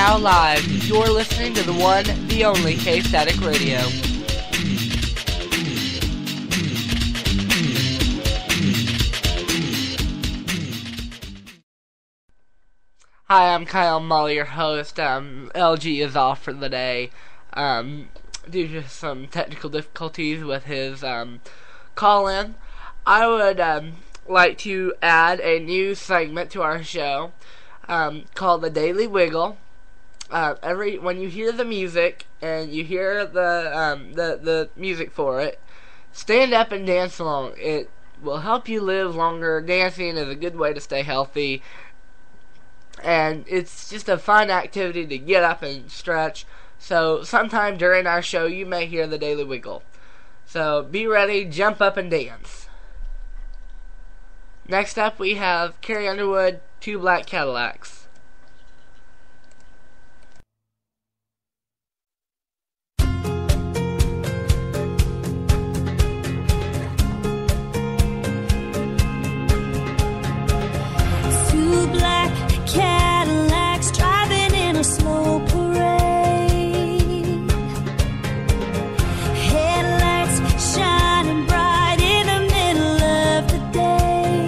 now live. You're listening to the one, the only K-Static Radio. Hi, I'm Kyle Mully, your host. LG is off for the day due to some technical difficulties with his call-in. I would like to add a new segment to our show called The Daily Wiggle. When you hear the music and you hear the music for it, stand up and dance along. It will help you live longer. Dancing is a good way to stay healthy. And it's just a fun activity to get up and stretch. So sometime during our show you may hear the Daily Wiggle. So be ready, jump up and dance. Next up we have Carrie Underwood, Two Black Cadillacs. Two black Cadillacs driving in a slow parade. Headlights shining bright in the middle of the day.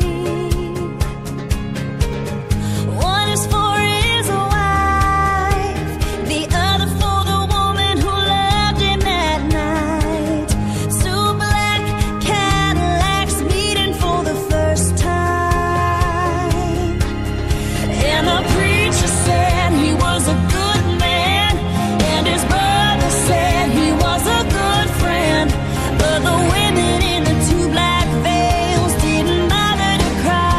One is for his wife, the other for the woman who loved him at night. Two black Cadillacs meeting for the first time. And the preacher said he was a good man, and his brother said he was a good friend. But the women in the two black veils didn't bother to cry.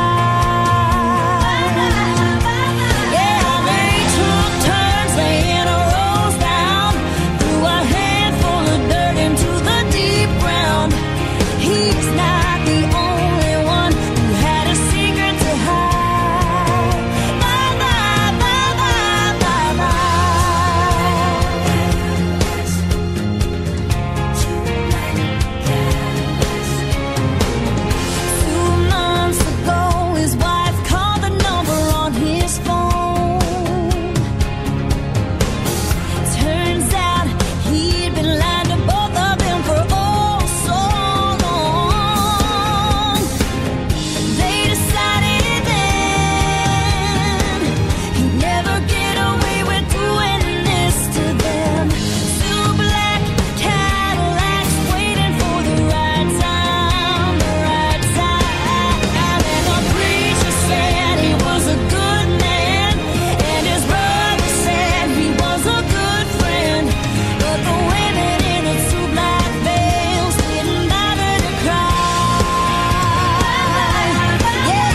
Yeah, they took turns laying a rose down, threw a handful of dirt into the deep ground. He's not the only one who had a secret to hide. Bye, bye, bye, bye, bye, bye. 2 months ago, his wife called the number on his phone. Turns out he'd been lying to both of them for oh so long. They decided then he'd never get away with doing this to them. Two black Cadillacs waiting for the right time, the right time. And the preacher said he was a good man, and his brother said he was a good friend. But the women in the two black veils didn't bother to cry. Yeah,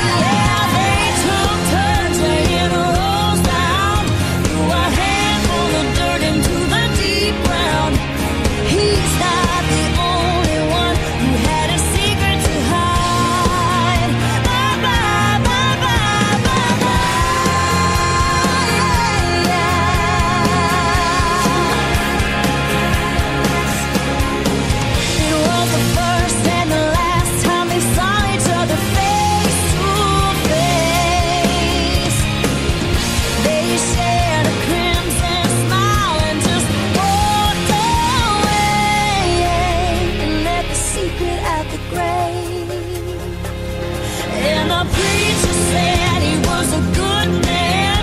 they took turns laying a rose down, threw a handful of dirt into the deep ground. He's not the only one who had a secret to hide. Bye, bye, bye, bye, bye, It was the first and the last time they saw each other face to face. They shared a crimson smile and just walked away and left the secret at the grave. And the preacher said he was a good man,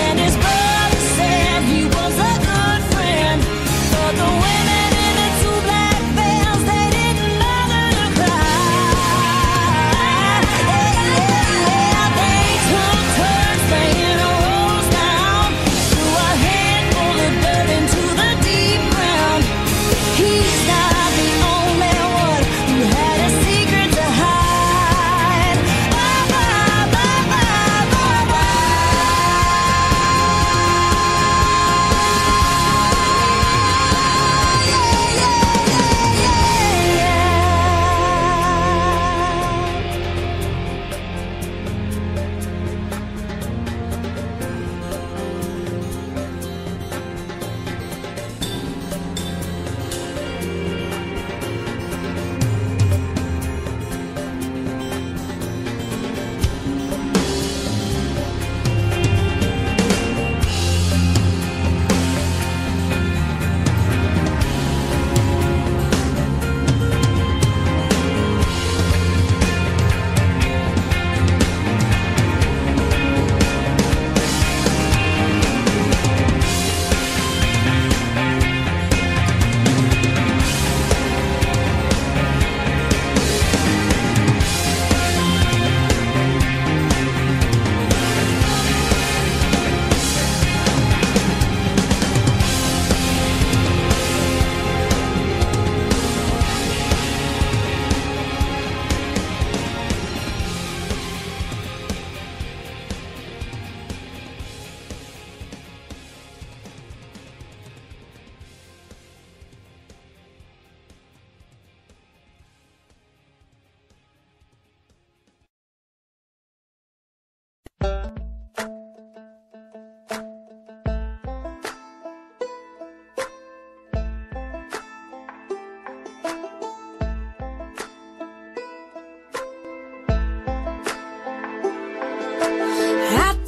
and his brother said he was a good friend. But the women in the two black veils, they didn't bother to cry. They took turns laying a rose down, threw a handful of dirt into the deep ground. He's not the only one who had a secret to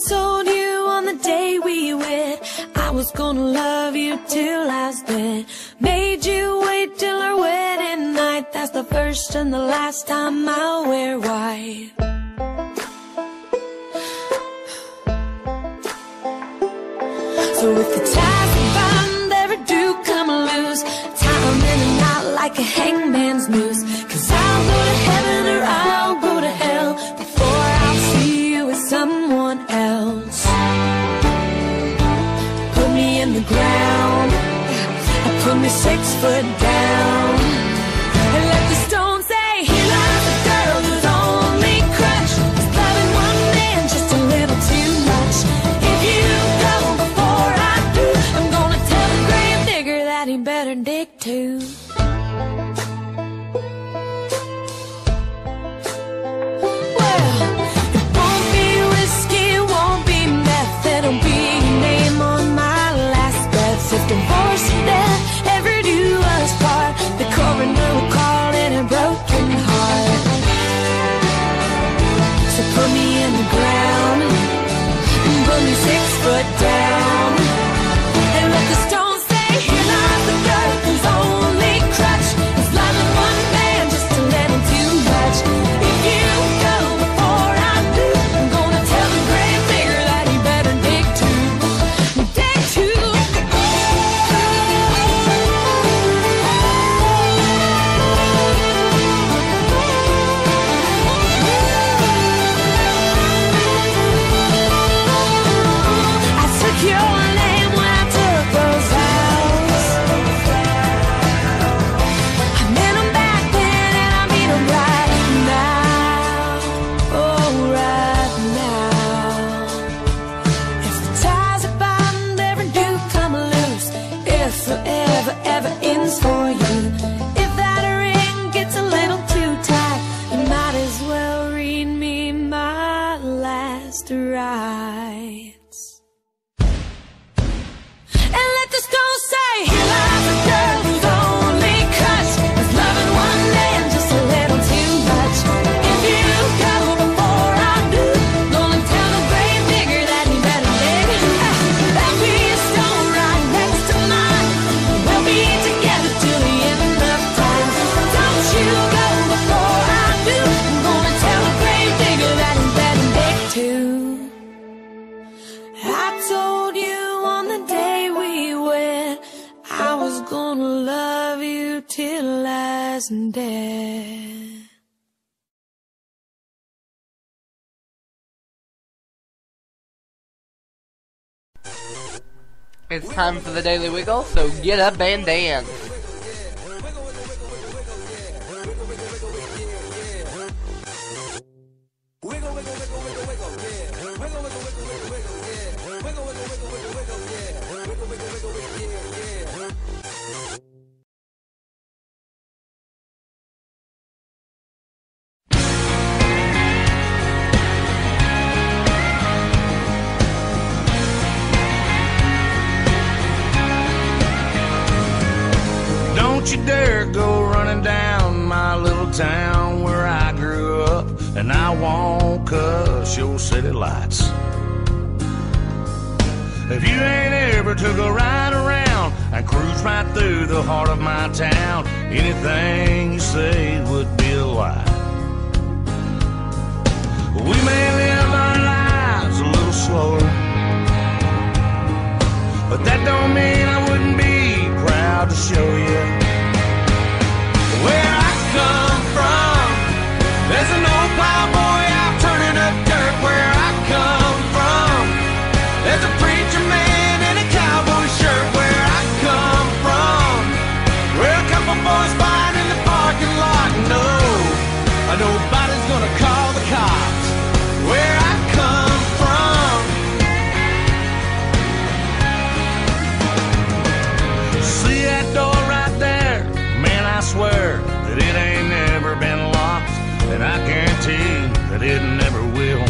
told you on the day we wed I was gonna love you till I was dead. Made you wait till our wedding night. That's the first and the last time I'll wear white. So if the ties we bind ever do come loose, tie 'em in a knot like a hangman's noose. 'Cause I'll go to heaven or I'll go to hell before I'll see you with someone else. Put me in the ground, put me 6 foot down, and let the stone say, here lies a girl whose only crutch is loving one man just a little too much. If you go before I do, I'm gonna tell the grave digger that he better dig too. Well, it won't be whiskey, it won't be meth, it'll be your name on my last breath. If divorce and death ever do us part, the coroner will call it a broken heart. So put me in the ground, put me 6 foot down, and let the stone say, here lies the girl whose only crutch is loving one man just a little too much. If you go before I do, I'm gonna tell the grave digger that he better dig too. Dig too. I took your name when I took those vows. I meant 'em back then and I mean 'em right now. Oh, right now. If the ties that bind ever do come loose, if forever ever ends for you, if that ring gets a little too tight, you might as well read me my last rites. And let the stone say, here lies a girl whose only crutch is loving one man just a little too much. If you go before I do, gonna tell the grave digger that he better dig. There'll be a stone right next to mine. We'll be together till the end of time. Don't you go before I do, I'm gonna tell the grave digger that he better dig too. I told you on the day we wed I was gonna love you till I was dead. It's time for the Daily Wiggle, so get up and dance. Don't you dare go running down my little town where I grew up, and I won't cuss your city lights. If you ain't ever took a ride around and cruise right through the heart of my town, anything you say would be a lie. We may live our lives a little slower, but that don't mean I wouldn't be proud to show you where I come from. There's an old plowboy out turning up dirt where I come from. There's a preacher man in a cowboy shirt where I come from. Where a couple boys fight in the parking lot. No, nobody's gonna call the cops where I come from. See that door right there? Man, I swear that it ain't never been locked, and I guarantee that it never will.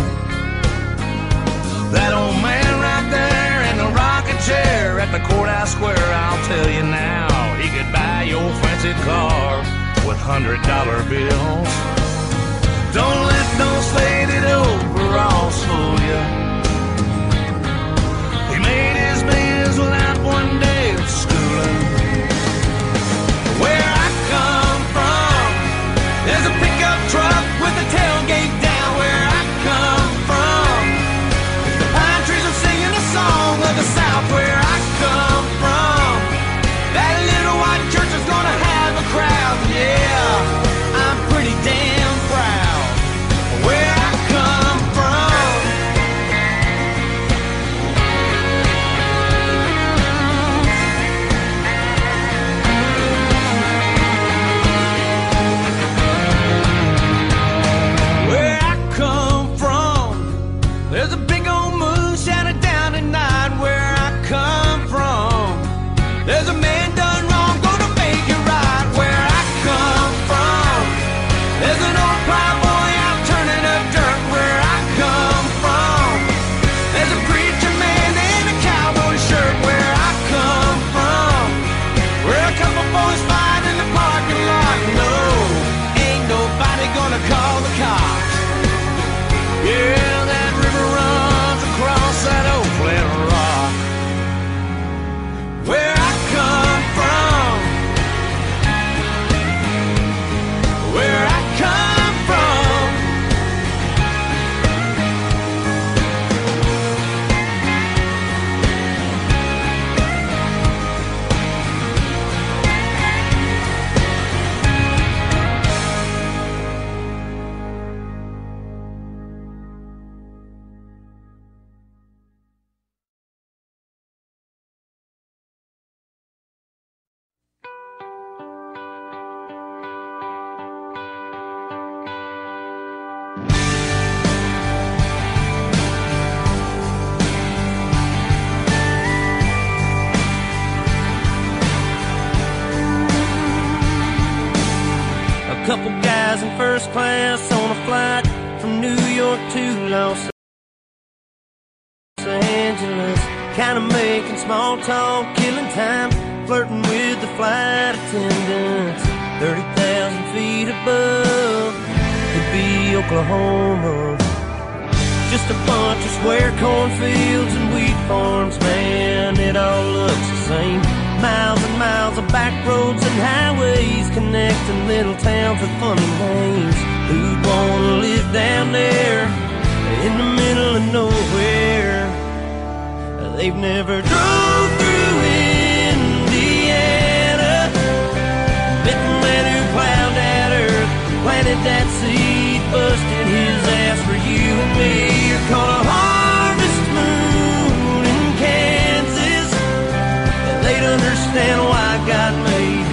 That old man right there in the rocking chair at the courthouse square, I'll tell you now, he could buy your fancy car with $100 bills. Don't let those faded overalls fool you. call the cops. Yeah, that river runs across that old flat rock. Where I come from, where I come from. A couple guys in first class on a flight from New York to Los Angeles, kind of making small talk, killing time, flirting with the flight attendants. 30,000 feet above could be Oklahoma. Just a bunch of square cornfields and wheat farms, man, it all looks the same. Miles and miles of back roads and highways connecting little towns with funny names. Who'd wanna live down there in the middle of nowhere? They've never drove through Indiana, met the man who plowed that earth, planted that seed, busted his ass for you and me. You're called a harvest moon in Kansas. They'd understand why God made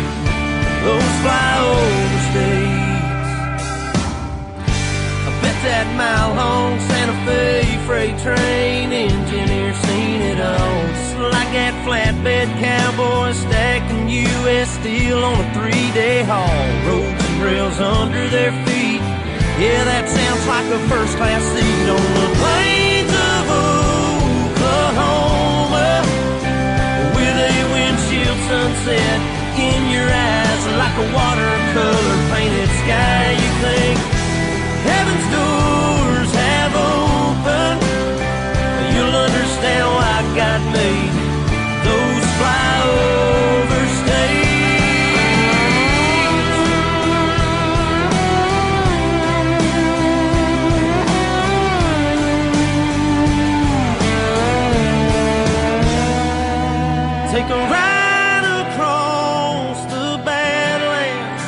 those flyover states. I bet that mile-long Santa Fe freight train engineer seen it all. Just like that flatbed cowboy stacking U.S. steel on a 3-day haul. Roads and rails under their feet. Yeah, that sounds like a first-class seat on the plains of Oklahoma, with a windshield sunset in your eyes, like a watercolor painted sky. You think heaven's doors have opened, you'll understand why God made those flyover states. Take a ride across the Badlands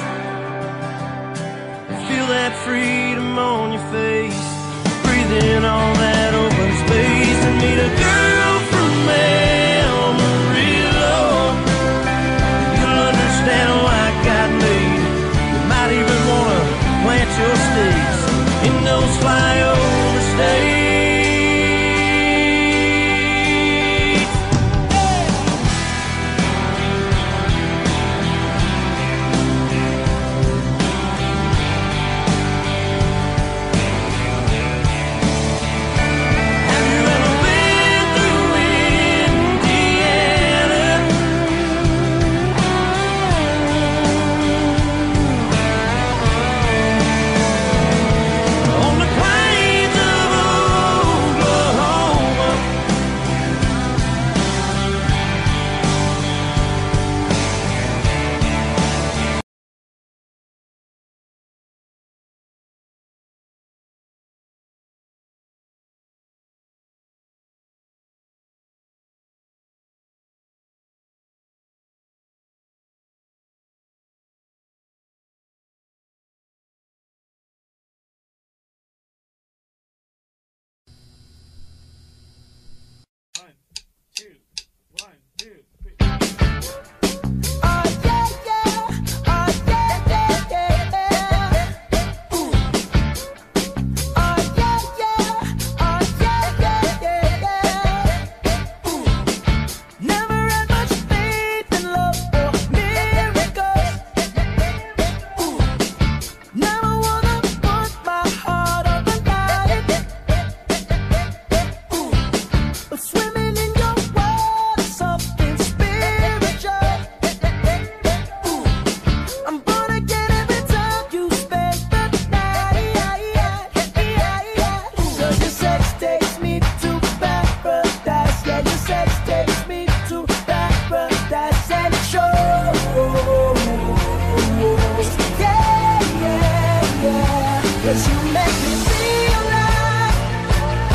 'cause you make me feel like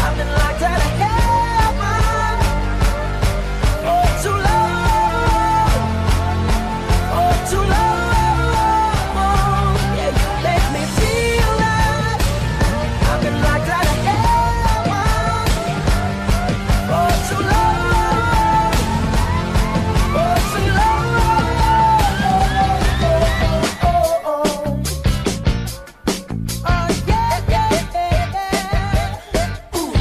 I've been locked out of heaven for too long, for too long. Yeah, you make me feel like I've been locked out of heaven for too long, for too long. Oh yeah, yeah, yeah, yeah. Ooh.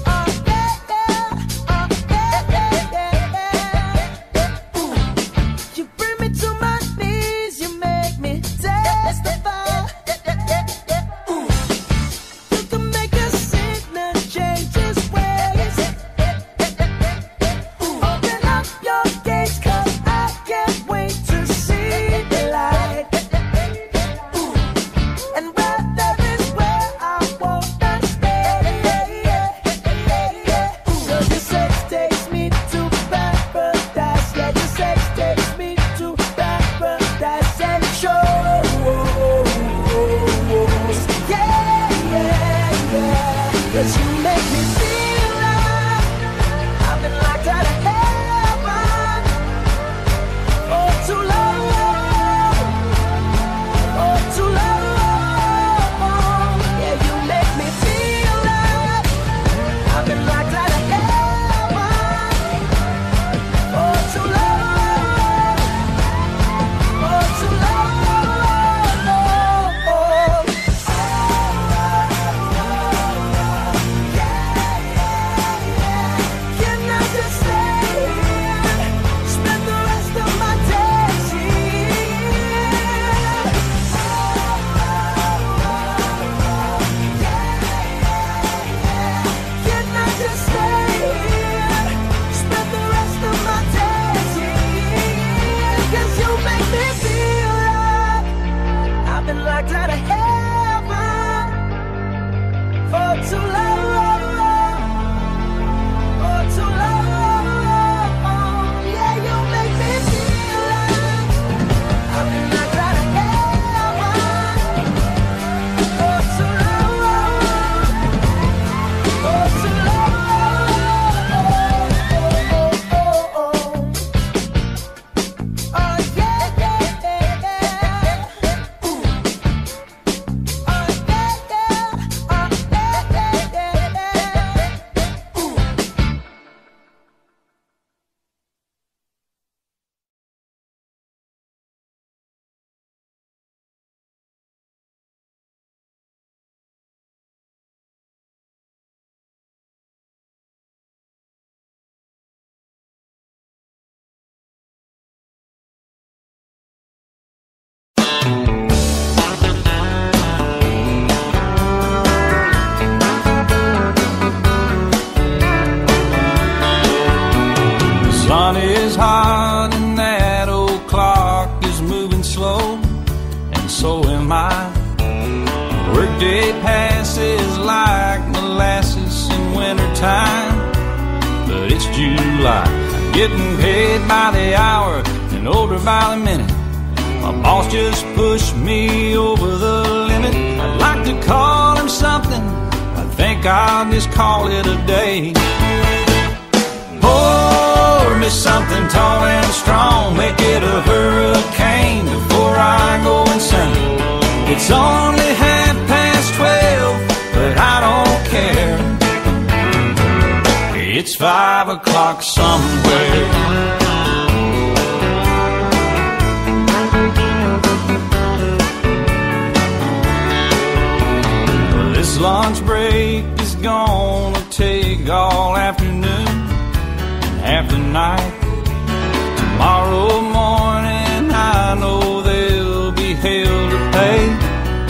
Oh yeah, yeah. Oh yeah, yeah, yeah. Ooh. You bring me to my knees, you make me testify. Ooh. You can make a sinner change his ways. Ooh. Open up your gates, 'cause I can't wait to see the light. Ooh. And where there is where I wanna stay. Ooh. 'Cause your sex takes me to paradise. Yeah, your sex takes me to paradise and it shows. Yeah, yeah, yeah. 'Cause you make me feel like I've been locked out of heaven for too long, for too long. Yeah, you make me feel like I've been locked out of heaven for too long, for too long. Can I just stay here, spend the rest of my days here? Can I just stay here, spend the rest of my days here? 'Cause you make me feel like I've been locked out of heaven for too long, for too long. Yeah, you make me feel like I've been locked out of heaven for too long, for too long. Oh yeah, yeah, yeah, yeah. Ooh. Oh yeah, yeah. Oh yeah, yeah, yeah, yeah. Ooh. The sun is hot and that old clock is moving slow, and so am I. Workday passes like molasses in wintertime, but it's July. Getting paid by the hour and older by the minute. My boss just pushed me over the limit. I'd like to call him something, I think I'll just call it a day. Pour me something tall and strong, make it a hurricane before I go insane. It's only 12:30, but I don't care. It's 5 o'clock somewhere. This lunch break is gonna take all afternoon and half the night. Tomorrow morning I know there'll be hell to pay.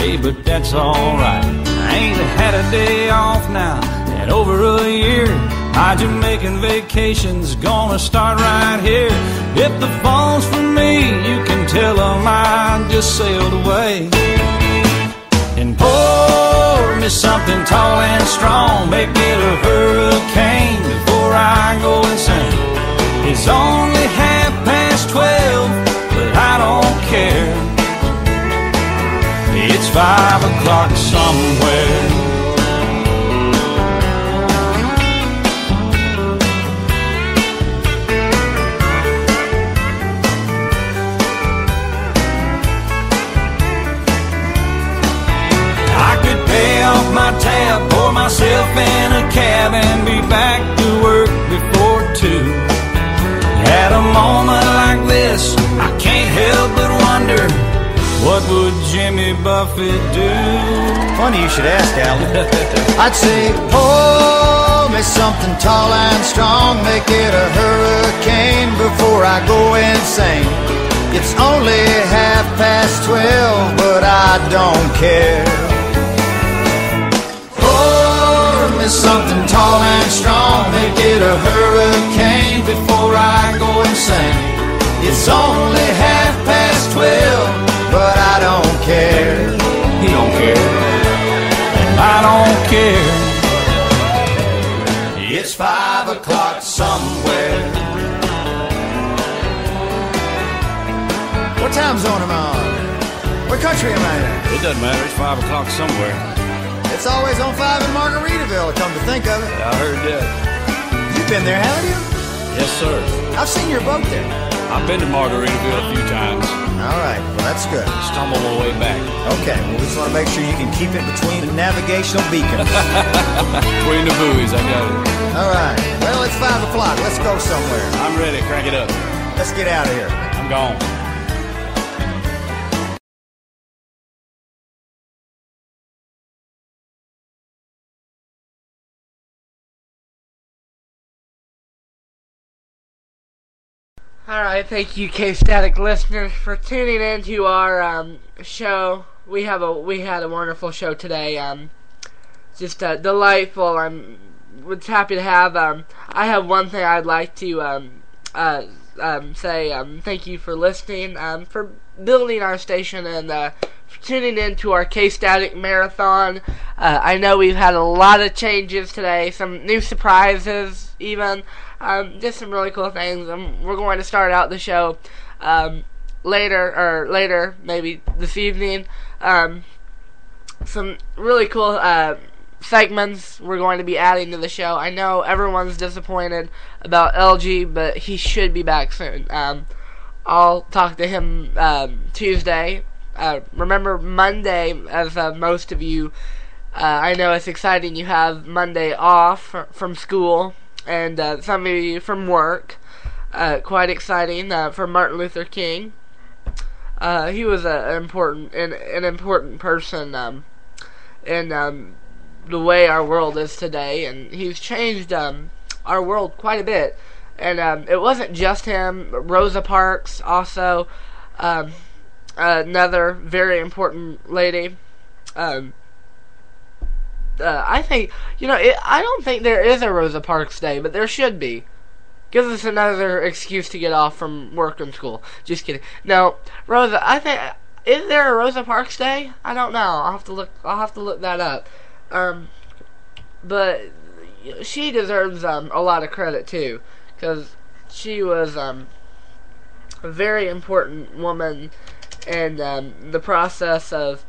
Hey, but that's alright. I ain't had a day off now in over a year. My Jamaican vacation's gonna start right here. If the phone's for me, you can tell them I just sailed away. And pour me something tall and strong, make it a hurricane before I go insane. It's only 12:30, but I don't care. It's 5 o'clock somewhere. I could pay off my tab, pour myself in a cab, and be back to work before 2. At a moment like this, I can't help but wonder, what would Jimmy Buffett do? Funny you should ask, Alan. I'd say, pour me something tall and strong, make it a hurricane before I go insane. It's only 12:30, but I don't care. Pour me something tall and strong, make it a hurricane before I go insane. It's only 12:30, but I don't care. He don't care, and I don't care. It's 5 o'clock somewhere. What time zone am I on? What country am I in? It doesn't matter, it's 5 o'clock somewhere. It's always on 5 in Margaritaville, come to think of it. I heard that. You've been there, haven't you? Yes, sir. I've seen your boat there. I've been to Margaritaville a few times. All right, well, that's good. Stumbled my way back. Okay, well, we just want to make sure you can keep it between the navigational beacons. Between the buoys, I got it. All right, well, it's 5 o'clock. Let's go somewhere. I'm ready, crank it up. Let's get out of here. I'm gone. Alright, thank you K-Static listeners for tuning in to our show. We had a wonderful show today. Just delightful. I'm happy to have. I have one thing I'd like to say. Thank you for listening. For building our station and for tuning in to our K-Static marathon. I know we've had a lot of changes today. Some new surprises even. Just some really cool things. We're going to start out the show later, maybe this evening. Some really cool segments we're going to be adding to the show. I know everyone's disappointed about LG, but he should be back soon. I'll talk to him Tuesday. Remember Monday, as most of you, I know it's exciting you have Monday off from school. And some of you from work. Quite exciting for Martin Luther King. He was an important person in the way our world is today, and he's changed our world quite a bit. And it wasn't just him. Rosa Parks also, another very important lady. I think, I don't think there is a Rosa Parks Day, but there should be. Gives us another excuse to get off from work and school. Just kidding. No, Rosa, I think, is there a Rosa Parks Day? I don't know. I'll have to look that up. But she deserves a lot of credit too, because she was a very important woman in the process of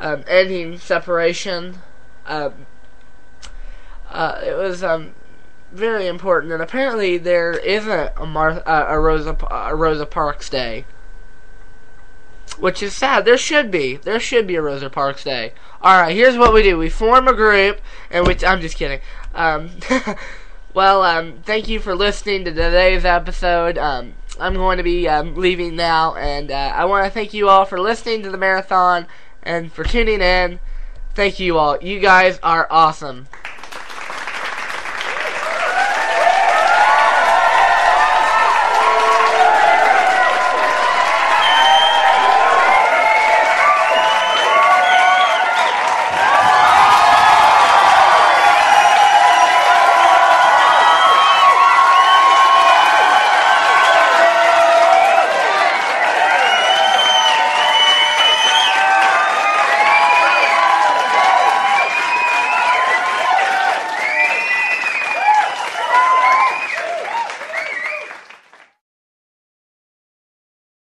ending separation. It was very important, and apparently there isn't a Rosa Parks Day, which is sad. There should be a Rosa Parks Day. All right, here's what we do: we form a group, and I'm just kidding. Well, thank you for listening to today's episode. I'm going to be leaving now, and I want to thank you all for listening to the marathon and for tuning in. Thank you all. You guys are awesome.